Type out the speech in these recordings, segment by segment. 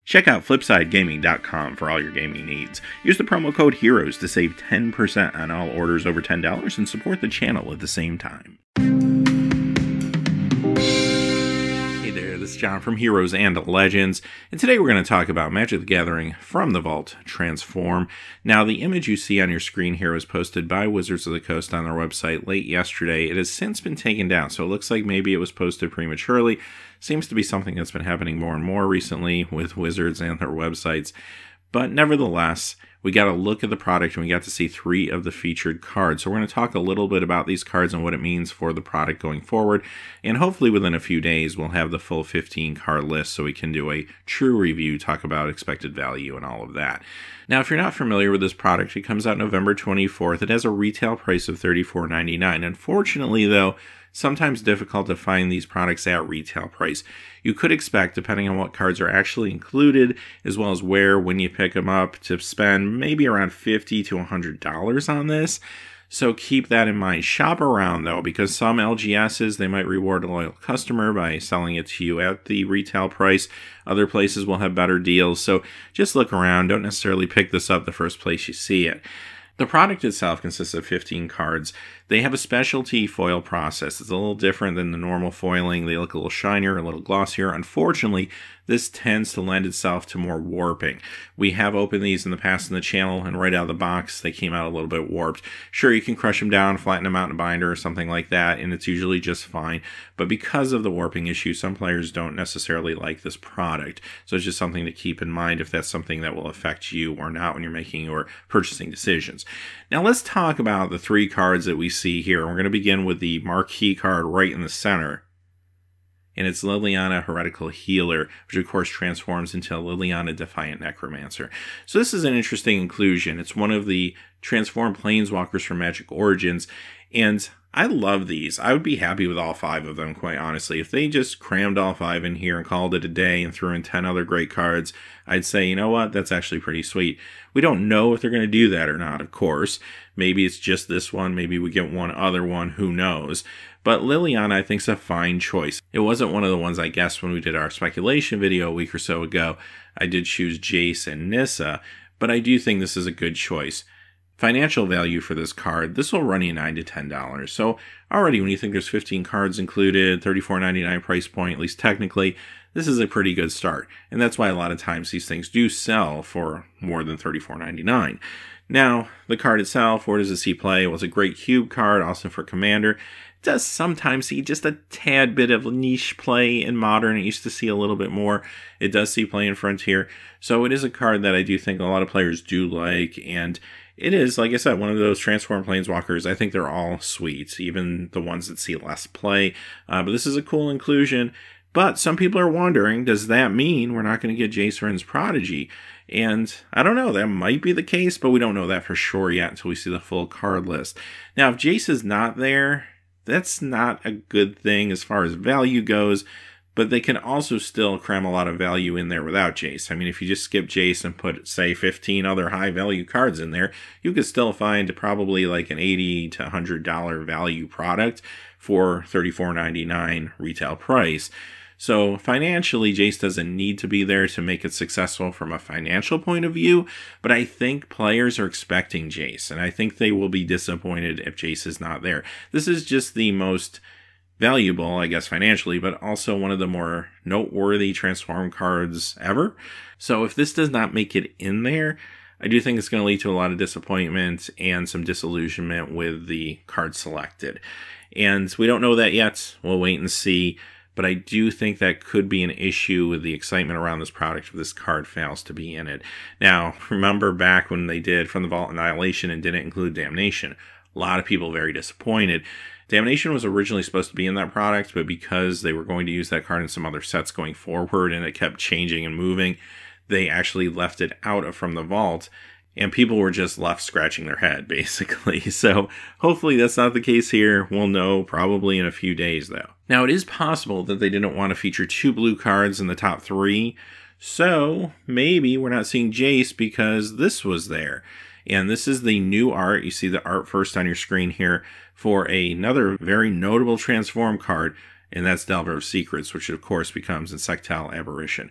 Check out FlipsideGaming.com for all your gaming needs. Use the promo code HEROES to save 10% on all orders over $10 and support the channel at the same time. Hey there, this is John from Heroes and Legends, and today we're going to talk about Magic the Gathering From the Vault Transform. Now, the image you see on your screen here was posted by Wizards of the Coast on their website late yesterday. It has since been taken down, so it looks like maybe it was posted prematurely. Seems to be something that's been happening more and more recently with Wizards and their websites. But nevertheless, we got a look at the product and we got to see 3 of the featured cards. So we're going to talk a little bit about these cards and what it means for the product going forward. And hopefully within a few days, we'll have the full 15 card list so we can do a true review, talk about expected value and all of that. Now, if you're not familiar with this product, it comes out November 24th. It has a retail price of $34.99. Unfortunately, though, sometimes difficult to find these products at retail price. You could expect, depending on what cards are actually included, as well as where, when you pick them up, to spend maybe around $50 to $100 on this. So keep that in mind. Shop around, though, because some LGSs, they might reward a loyal customer by selling it to you at the retail price. Other places will have better deals. So just look around. Don't necessarily pick this up the first place you see it. The product itself consists of 15 cards. They have a specialty foil process. It's a little different than the normal foiling. They look a little shinier, a little glossier. Unfortunately, this tends to lend itself to more warping. We have opened these in the past in the channel, and right out of the box, they came out a little bit warped. Sure, you can crush them down, flatten them out in a binder or something like that, and it's usually just fine. But because of the warping issue, some players don't necessarily like this product. So it's just something to keep in mind if that's something that will affect you or not when you're making your purchasing decisions. Now let's talk about the 3 cards that we see here. We're going to begin with the marquee card right in the center. And it's Liliana Heretical Healer, which of course transforms into Liliana Defiant Necromancer. So this is an interesting inclusion. It's one of the transformed planeswalkers from Magic Origins, and I love these. I would be happy with all 5 of them, quite honestly. If they just crammed all 5 in here and called it a day and threw in 10 other great cards, I'd say, you know what, that's actually pretty sweet. We don't know if they're going to do that or not, of course. Maybe it's just this one. Maybe we get one other one. Who knows? But Liliana, I think, is a fine choice. It wasn't one of the ones I guessed when we did our speculation video a week or so ago. I did choose Jace and Nissa, but I do think this is a good choice. Financial value for this card, this will run you $9 to $10. So already when you think there's 15 cards included, $34.99 price point, at least technically, this is a pretty good start. And that's why a lot of times these things do sell for more than $34.99. Now, the card itself, where does it see play? Well, it's a great cube card, also for Commander. It does sometimes see just a tad bit of niche play in Modern. It used to see a little bit more. It does see play in Frontier. So it is a card that I do think a lot of players do like, and it is, like I said, one of those transformed planeswalkers. I think they're all sweet, even the ones that see less play. But this is a cool inclusion. But some people are wondering, does that mean we're not going to get Jace Vryn's Prodigy? And I don't know, that might be the case, but we don't know that for sure yet until we see the full card list. Now, if Jace is not there, that's not a good thing as far as value goes, but they can also still cram a lot of value in there without Jace. I mean, if you just skip Jace and put, say, 15 other high-value cards in there, you could still find probably like an $80 to $100 value product for $34.99 retail price. So financially, Jace doesn't need to be there to make it successful from a financial point of view, but I think players are expecting Jace, and I think they will be disappointed if Jace is not there. This is just the most valuable, I guess, financially, but also one of the more noteworthy transform cards ever. So if this does not make it in there, I do think it's going to lead to a lot of disappointment and some disillusionment with the card selected. And we don't know that yet. We'll wait and see. But I do think that could be an issue with the excitement around this product if this card fails to be in it. Now, remember back when they did From the Vault Annihilation and didn't include Damnation. A lot of people very disappointed. Damnation was originally supposed to be in that product, but because they were going to use that card in some other sets going forward and it kept changing and moving, they actually left it out of From the Vault. And people were just left scratching their head, basically. So hopefully that's not the case here. We'll know probably in a few days, though. Now, it is possible that they didn't want to feature 2 blue cards in the top 3. So maybe we're not seeing Jace because this was there. And this is the new art. You see the art first on your screen here for another very notable transform card. And that's Delver of Secrets, which of course becomes Insectile Aberration.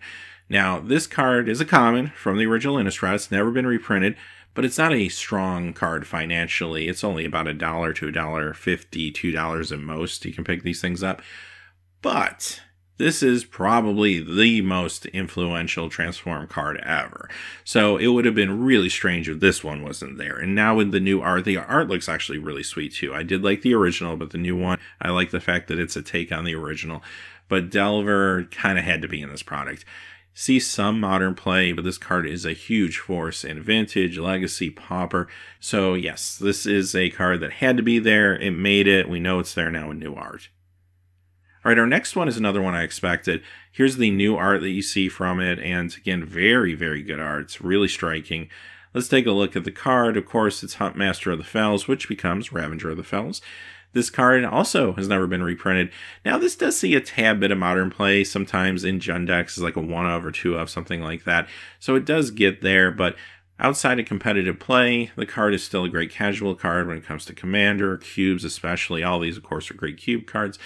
Now, this card is a common from the original Innistrad. It's never been reprinted, but it's not a strong card financially. It's only about $1 to $1.50, $2 at most. You can pick these things up. But this is probably the most influential Transform card ever. So it would have been really strange if this one wasn't there. And now with the new art, the art looks actually really sweet too. I did like the original, but the new one, I like the fact that it's a take on the original. But Delver kind of had to be in this product. See some modern play, but this card is a huge force in Vintage, Legacy, Pauper. So yes, this is a card that had to be there. It made it. We know it's there now in new art. All right, our next one is another one I expected. Here's the new art that you see from it, and again, very, very good art. It's really striking. Let's take a look at the card. Of course, it's Huntmaster of the Fells, which becomes Ravager of the Fells. This card also has never been reprinted. Now, this does see a tad bit of modern play, sometimes in Jund decks, like a 1-of or 2-of, something like that. So it does get there, but outside of competitive play, the card is still a great casual card when it comes to Commander, cubes especially. All these, of course, are great cube cards.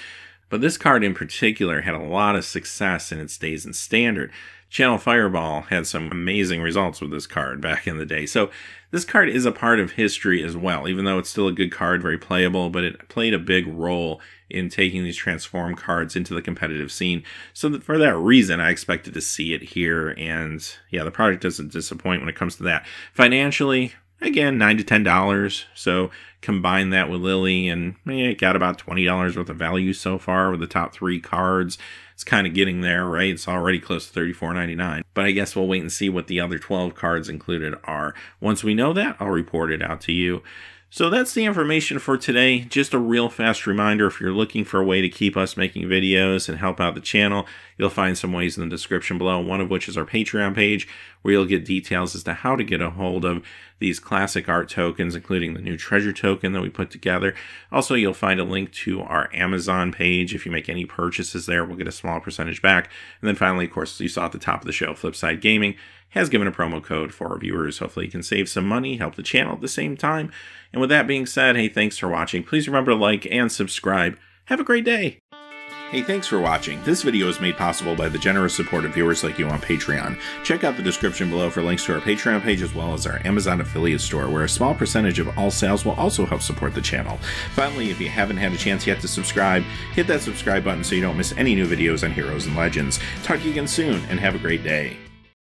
But this card in particular had a lot of success in its days in Standard. Channel Fireball had some amazing results with this card back in the day. So this card is a part of history as well, even though it's still a good card, very playable, but it played a big role in taking these Transform cards into the competitive scene. So for that reason, I expected to see it here. And yeah, the product doesn't disappoint when it comes to that. Financially, again, $9 to $10. So combine that with Lily, and it got about $20 worth of value so far with the top 3 cards. It's kind of getting there, right? It's already close to $34.99. But I guess we'll wait and see what the other 12 cards included are. Once we know that, I'll report it out to you. So that's the information for today. Just a real fast reminder, if you're looking for a way to keep us making videos and help out the channel, you'll find some ways in the description below, one of which is our Patreon page, where you'll get details as to how to get a hold of these classic art tokens, including the new treasure token that we put together. Also, you'll find a link to our Amazon page. If you make any purchases there, we'll get a small percentage back. And then finally, of course, you saw at the top of the show, Flipside Gaming has given a promo code for our viewers. Hopefully you can save some money, help the channel at the same time. And with that being said, hey, thanks for watching. Please remember to like and subscribe. Have a great day. Hey, thanks for watching. This video is made possible by the generous support of viewers like you on Patreon. Check out the description below for links to our Patreon page as well as our Amazon affiliate store, where a small percentage of all sales will also help support the channel. Finally, if you haven't had a chance yet to subscribe, hit that subscribe button so you don't miss any new videos on Heroes and Legends. Talk to you again soon, and have a great day.